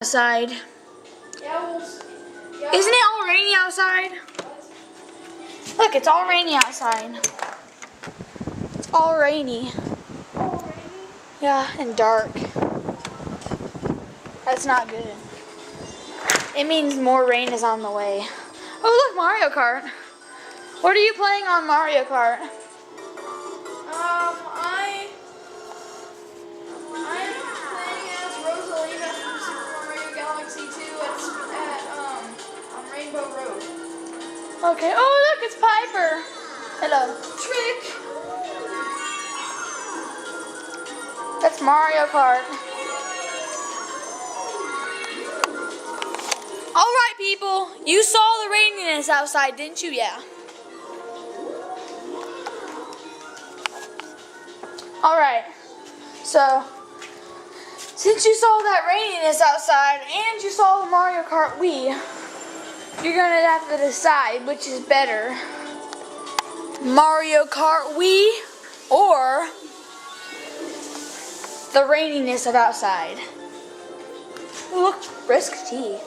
Outside. Yeah, Isn't it all rainy outside? Look, it's all rainy outside. It's all rainy. all rainy. Yeah, and dark. That's not good. It means more rain is on the way. Oh, look, Mario Kart. What are you playing on Mario Kart? I'm playing as Rosalina from Super Mario Galaxy 2 on Rainbow Road. Okay. Oh, look, it's Piper. Hello. Trick! That's Mario Kart. All right, people. You saw the raininess outside, didn't you? Yeah. All right. So, since you saw that raininess outside and you saw the Mario Kart Wii, you're gonna have to decide which is better, Mario Kart Wii or the raininess of outside. Look, brisk tea.